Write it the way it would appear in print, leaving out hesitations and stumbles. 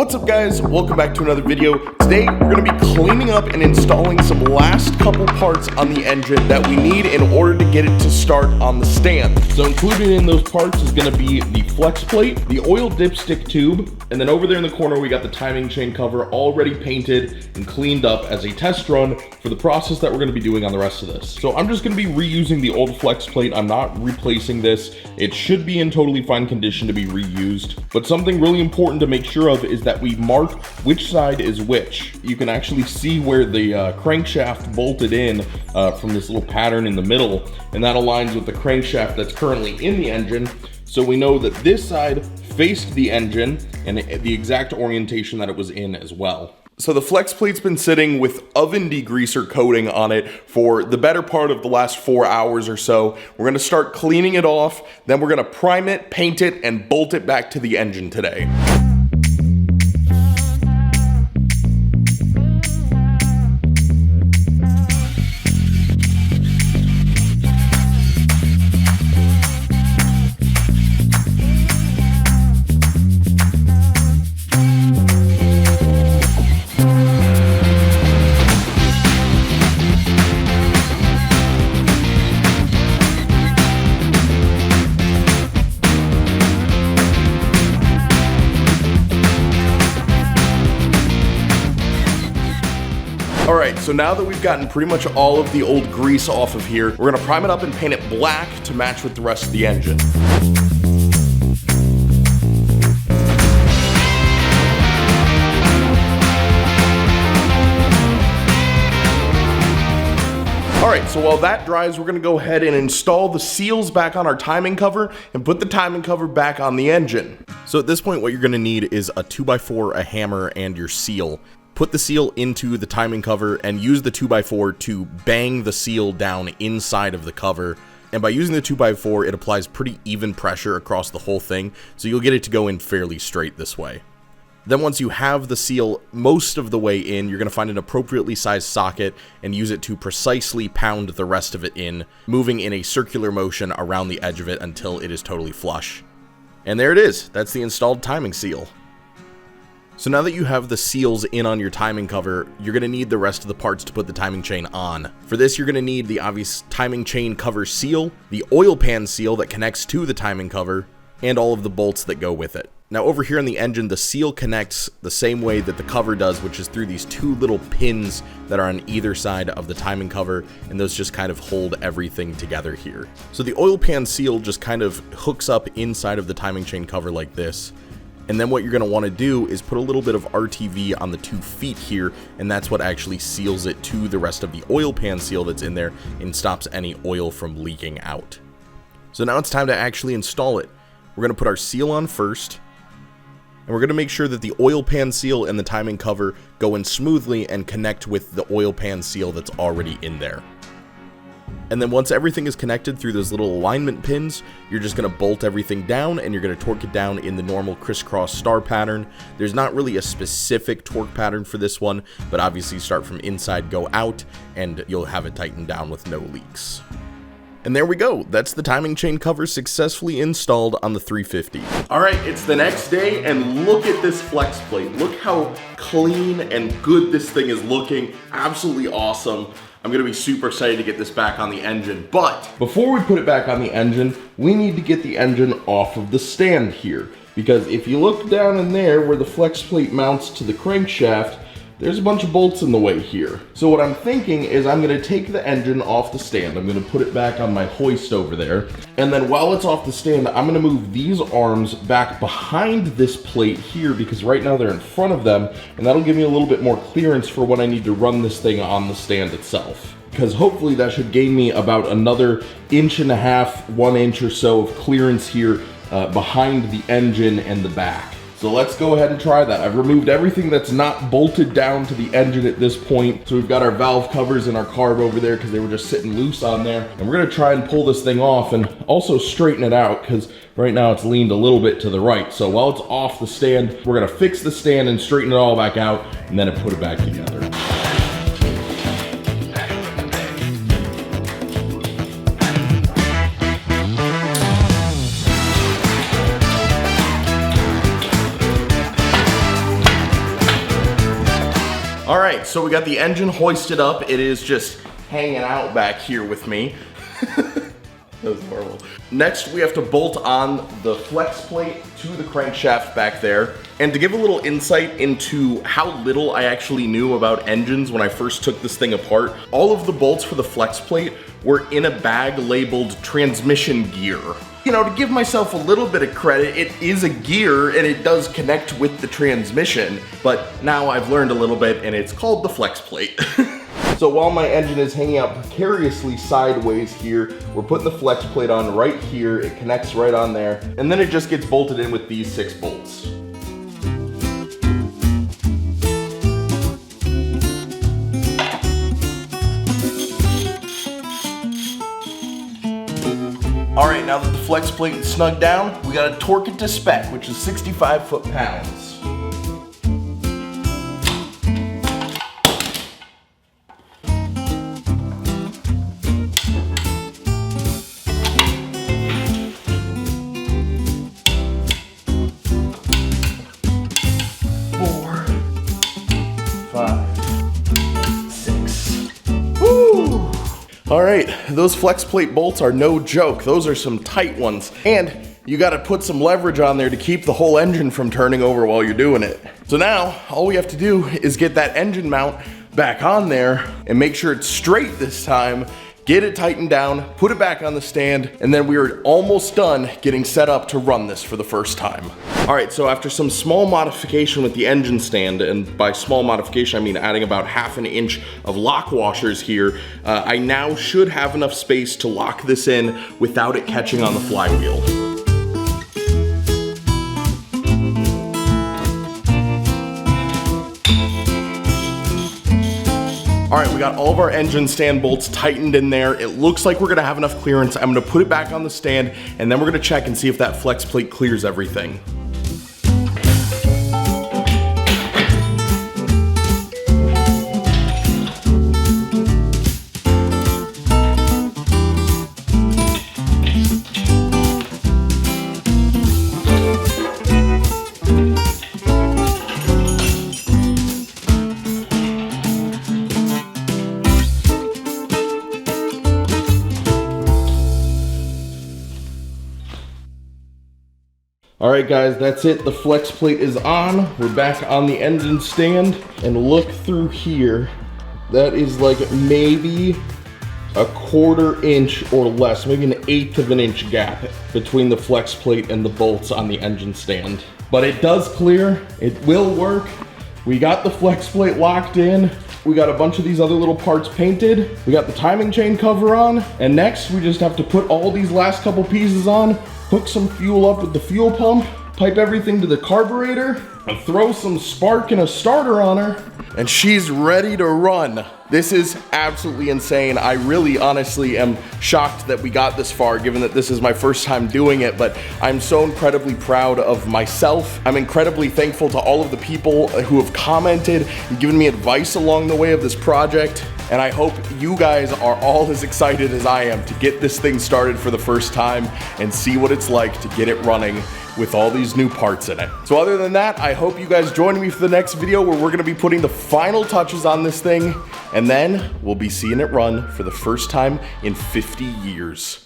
What's up guys, welcome back to another video. Today we're going to be cleaning up and installing some last couple parts on the engine that we need in order to get it to start on the stand. So included in those parts is going to be the flex plate, the oil dipstick tube, and then over there in the corner we got the timing chain cover already painted and cleaned up as a test run for the process that we're going to be doing on the rest of this. So I'm just going to be reusing the old flex plate. I'm not replacing this. It should be in totally fine condition to be reused, but something really important to make sure of is that we mark which side is which. You can actually see where the crankshaft bolted in from this little pattern in the middle, and that aligns with the crankshaft that's currently in the engine. So we know that this side faced the engine and the exact orientation that it was in as well. So the flex plate's been sitting with oven degreaser coating on it for the better part of the last 4 hours or so. We're gonna start cleaning it off, then we're gonna prime it, paint it, and bolt it back to the engine today. Alright, so now that we've gotten pretty much all of the old grease off of here, we're gonna prime it up and paint it black to match with the rest of the engine. Alright, so while that dries, we're gonna go ahead and install the seals back on our timing cover and put the timing cover back on the engine. So at this point, what you're gonna need is a 2x4, a hammer, and your seal. Put the seal into the timing cover and use the 2x4 to bang the seal down inside of the cover. And by using the 2x4, it applies pretty even pressure across the whole thing, so you'll get it to go in fairly straight this way. Then once you have the seal most of the way in, you're going to find an appropriately sized socket and use it to precisely pound the rest of it in, moving in a circular motion around the edge of it until it is totally flush. And there it is. That's the installed timing seal. So now that you have the seals in on your timing cover, you're going to need the rest of the parts to put the timing chain on. For this, you're going to need the obvious timing chain cover seal, the oil pan seal that connects to the timing cover, and all of the bolts that go with it. Now over here on the engine, the seal connects the same way that the cover does, which is through these two little pins that are on either side of the timing cover, and those just kind of hold everything together here. So the oil pan seal just kind of hooks up inside of the timing chain cover like this. And then what you're going to want to do is put a little bit of RTV on the 2 feet here, and that's what actually seals it to the rest of the oil pan seal that's in there and stops any oil from leaking out. So now it's time to actually install it. We're going to put our seal on first, and we're going to make sure that the oil pan seal and the timing cover go in smoothly and connect with the oil pan seal that's already in there. And then once everything is connected through those little alignment pins, you're just going to bolt everything down and you're going to torque it down in the normal crisscross star pattern. There's not really a specific torque pattern for this one, but obviously start from inside, go out, and you'll have it tightened down with no leaks. And there we go. That's the timing chain cover successfully installed on the 350. All right, it's the next day, and look at this flex plate. Look how clean and good this thing is looking. Absolutely awesome. I'm gonna be super excited to get this back on the engine, but before we put it back on the engine, we need to get the engine off of the stand here, because if you look down in there where the flex plate mounts to the crankshaft, there's a bunch of bolts in the way here. So what I'm thinking is I'm gonna take the engine off the stand. I'm gonna put it back on my hoist over there. And then while it's off the stand, I'm gonna move these arms back behind this plate here because right now they're in front of them, and that'll give me a little bit more clearance for when I need to run this thing on the stand itself. Because hopefully that should gain me about another 1.5 inches, 1 inch or so of clearance here behind the engine and the back. So let's go ahead and try that. I've removed everything that's not bolted down to the engine at this point. So we've got our valve covers and our carb over there because they were just sitting loose on there. And we're gonna try and pull this thing off and also straighten it out because right now it's leaned a little bit to the right. So while it's off the stand, we're gonna fix the stand and straighten it all back out and then put it back together. All right, so we got the engine hoisted up. It is just hanging out back here with me. That was horrible. Next, we have to bolt on the flex plate to the crankshaft back there. And to give a little insight into how little I actually knew about engines when I first took this thing apart, all of the bolts for the flex plate were in a bag labeled transmission gear. You know, to give myself a little bit of credit, it is a gear and it does connect with the transmission, but now I've learned a little bit and it's called the flex plate. So while my engine is hanging out precariously sideways here, we're putting the flex plate on right here. It connects right on there, and then it just gets bolted in with these 6 bolts. All right, now that the flex plate is snugged down, we gotta torque it to spec, which is 65 foot-pounds. All right, those flex plate bolts are no joke. Those are some tight ones. And you gotta put some leverage on there to keep the whole engine from turning over while you're doing it. So now, all we have to do is get that engine mount back on there and make sure it's straight this time, get it tightened down, put it back on the stand, and then we are almost done getting set up to run this for the first time. All right, so after some small modification with the engine stand, and by small modification I mean adding about 1/2 inch of lock washers here, I now should have enough space to lock this in without it catching on the flywheel. All right, we got all of our engine stand bolts tightened in there. It looks like we're gonna have enough clearance. I'm gonna put it back on the stand, and then we're gonna check and see if that flex plate clears everything. All right guys, that's it. The flex plate is on. We're back on the engine stand, and look through here. That is like maybe a 1/4 inch or less, maybe an 1/8 of an inch gap between the flex plate and the bolts on the engine stand. But it does clear, it will work. We got the flex plate locked in. We got a bunch of these other little parts painted. We got the timing chain cover on. And next we just have to put all these last couple pieces on, hook some fuel up with the fuel pump, pipe everything to the carburetor, and throw some spark and a starter on her, and she's ready to run. This is absolutely insane. I really honestly am shocked that we got this far, given that this is my first time doing it, but I'm so incredibly proud of myself. I'm incredibly thankful to all of the people who have commented and given me advice along the way of this project. And I hope you guys are all as excited as I am to get this thing started for the first time and see what it's like to get it running with all these new parts in it. So other than that, I hope you guys join me for the next video where we're gonna be putting the final touches on this thing, and then we'll be seeing it run for the first time in 50 years.